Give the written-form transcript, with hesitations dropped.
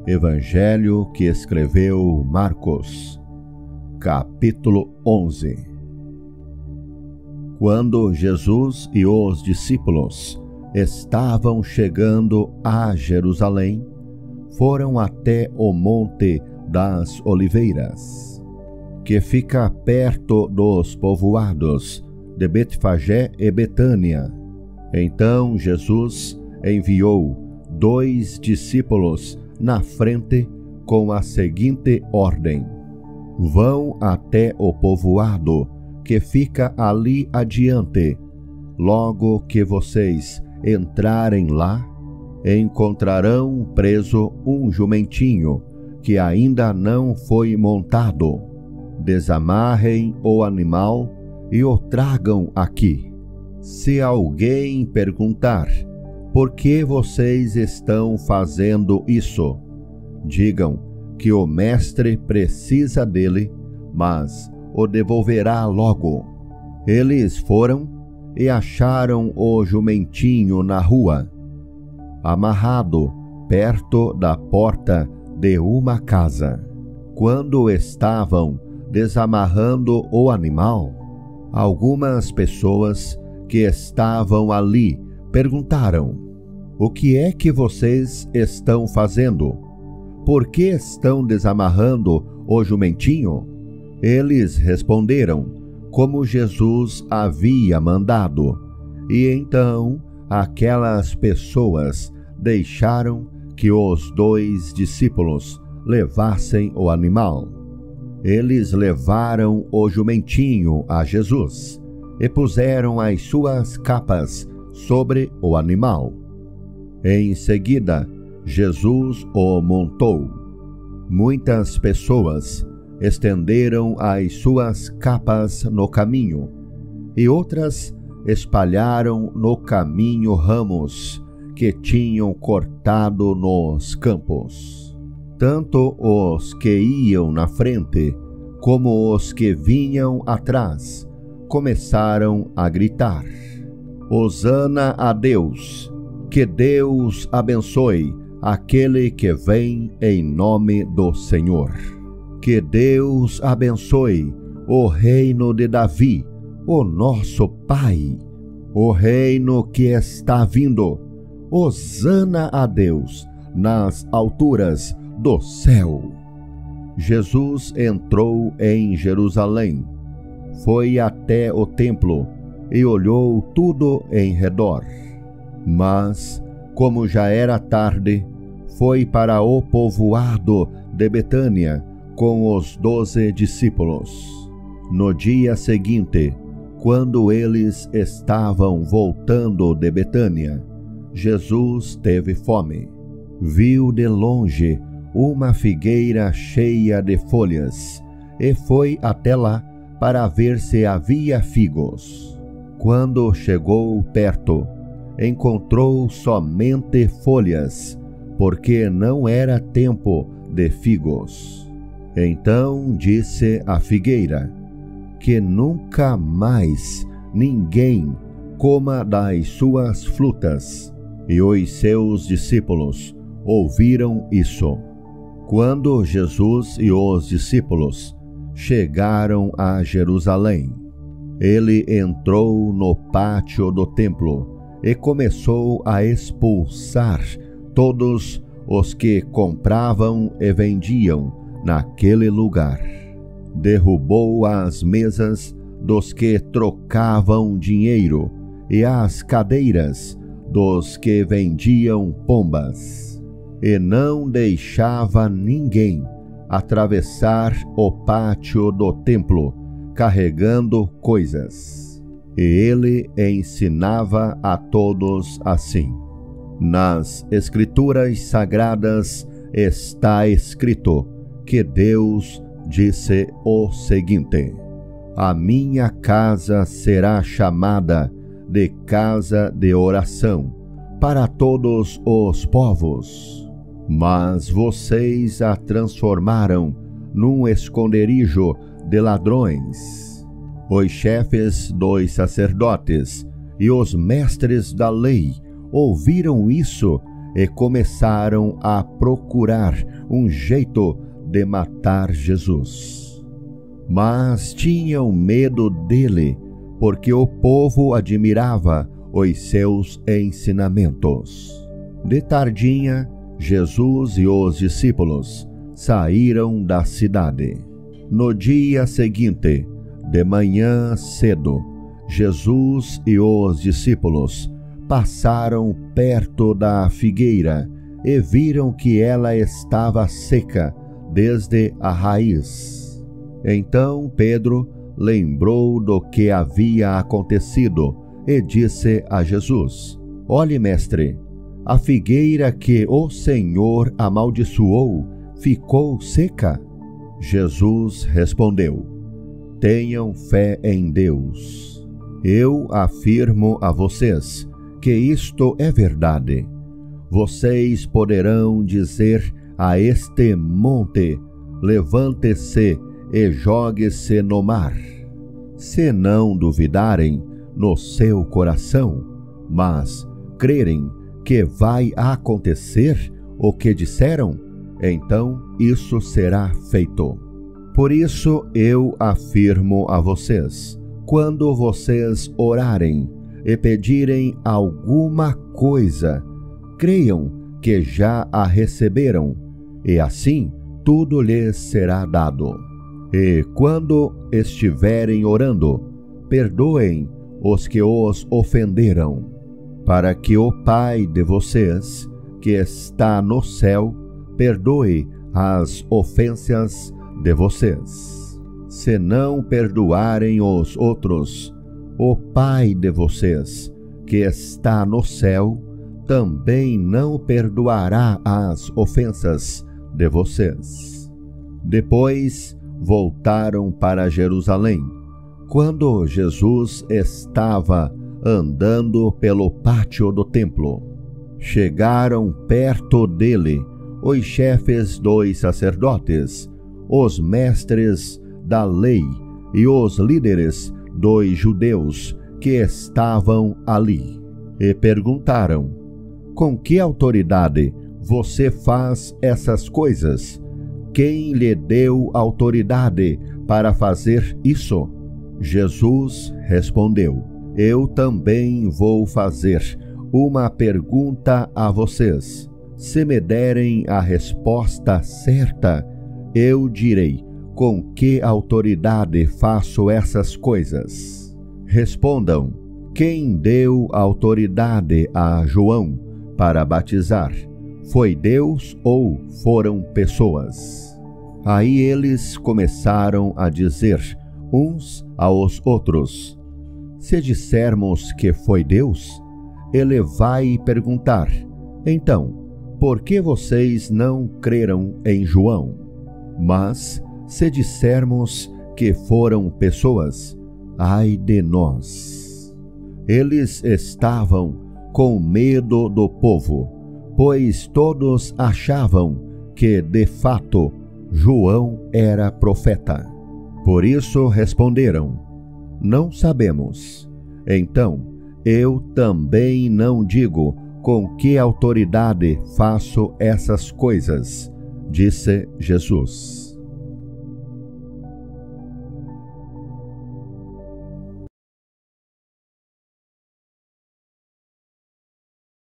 Evangelho que escreveu Marcos, capítulo 11. Quando Jesus e os discípulos estavam chegando a Jerusalém, foram até o Monte das Oliveiras, que fica perto dos povoados de Betfagé e Betânia. Então Jesus enviou 2 discípulos na frente com a seguinte ordem: vão até o povoado que fica ali adiante. Logo que vocês entrarem lá, encontrarão preso um jumentinho que ainda não foi montado. Desamarrem o animal e o tragam aqui. Se alguém perguntar: por que vocês estão fazendo isso? Digam que o mestre precisa dele, mas o devolverá logo. Eles foram e acharam o jumentinho na rua, amarrado perto da porta de uma casa. Quando estavam desamarrando o animal, algumas pessoas que estavam ali perguntaram: o que é que vocês estão fazendo? Por que estão desamarrando o jumentinho? Eles responderam como Jesus havia mandado. E então aquelas pessoas deixaram que os 2 discípulos levassem o animal. Eles levaram o jumentinho a Jesus e puseram as suas capas sobre o animal. Em seguida, Jesus o montou. Muitas pessoas estenderam as suas capas no caminho, e outras espalharam no caminho ramos que tinham cortado nos campos. Tanto os que iam na frente como os que vinham atrás começaram a gritar: Hosana a Deus! Que Deus abençoe aquele que vem em nome do Senhor. Que Deus abençoe o reino de Davi, o nosso Pai, o reino que está vindo. Hosana a Deus nas alturas do céu. Jesus entrou em Jerusalém, foi até o templo e olhou tudo em redor. Mas, como já era tarde, foi para o povoado de Betânia com os 12 discípulos. No dia seguinte, quando eles estavam voltando de Betânia, Jesus teve fome. Viu de longe uma figueira cheia de folhas e foi até lá para ver se havia figos. Quando chegou perto, encontrou somente folhas, porque não era tempo de figos. Então disse à figueira: que nunca mais ninguém coma das suas frutas. E os seus discípulos ouviram isso. Quando Jesus e os discípulos chegaram a Jerusalém, ele entrou no pátio do templo e começou a expulsar todos os que compravam e vendiam naquele lugar. Derrubou as mesas dos que trocavam dinheiro e as cadeiras dos que vendiam pombas, e não deixava ninguém atravessar o pátio do templo carregando coisas. E ele ensinava a todos assim: nas Escrituras Sagradas está escrito que Deus disse o seguinte: a minha casa será chamada de casa de oração para todos os povos, mas vocês a transformaram num esconderijo de ladrões. Os chefes dos sacerdotes e os mestres da lei ouviram isso e começaram a procurar um jeito de matar Jesus. Mas tinham medo dele, porque o povo admirava os seus ensinamentos. De tardinha, Jesus e os discípulos saíram da cidade. No dia seguinte, de manhã cedo, Jesus e os discípulos passaram perto da figueira e viram que ela estava seca desde a raiz. Então Pedro lembrou do que havia acontecido e disse a Jesus: Olhe, mestre, a figueira que o Senhor amaldiçoou ficou seca? Jesus respondeu: Tenham fé em Deus. Eu afirmo a vocês que isto é verdade. Vocês poderão dizer a este monte: levante-se e jogue-se no mar. Se não duvidarem no seu coração, mas crerem que vai acontecer o que disseram, então isso será feito. Por isso eu afirmo a vocês: quando vocês orarem e pedirem alguma coisa, creiam que já a receberam, e assim tudo lhes será dado. E quando estiverem orando, perdoem os que os ofenderam, para que o Pai de vocês, que está no céu, perdoe as ofensas de vocês. Se não perdoarem os outros, o Pai de vocês, que está no céu, também não perdoará as ofensas de vocês. Depois voltaram para Jerusalém. Quando Jesus estava andando pelo pátio do templo, chegaram perto dele os chefes dos sacerdotes, os mestres da lei e os líderes dos judeus que estavam ali, e perguntaram: Com que autoridade você faz essas coisas? Quem lhe deu autoridade para fazer isso? Jesus respondeu: Eu também vou fazer uma pergunta a vocês. Se me derem a resposta certa, eu direi com que autoridade faço essas coisas. Respondam: quem deu autoridade a João para batizar? Foi Deus ou foram pessoas? Aí eles começaram a dizer uns aos outros: Se dissermos que foi Deus, ele vai perguntar: Então, por que vocês não creram em João? Mas, se dissermos que foram pessoas, ai de nós. Eles estavam com medo do povo, pois todos achavam que, de fato, João era profeta. Por isso responderam: Não sabemos. Então, eu também não digo com que autoridade faço essas coisas, disse Jesus.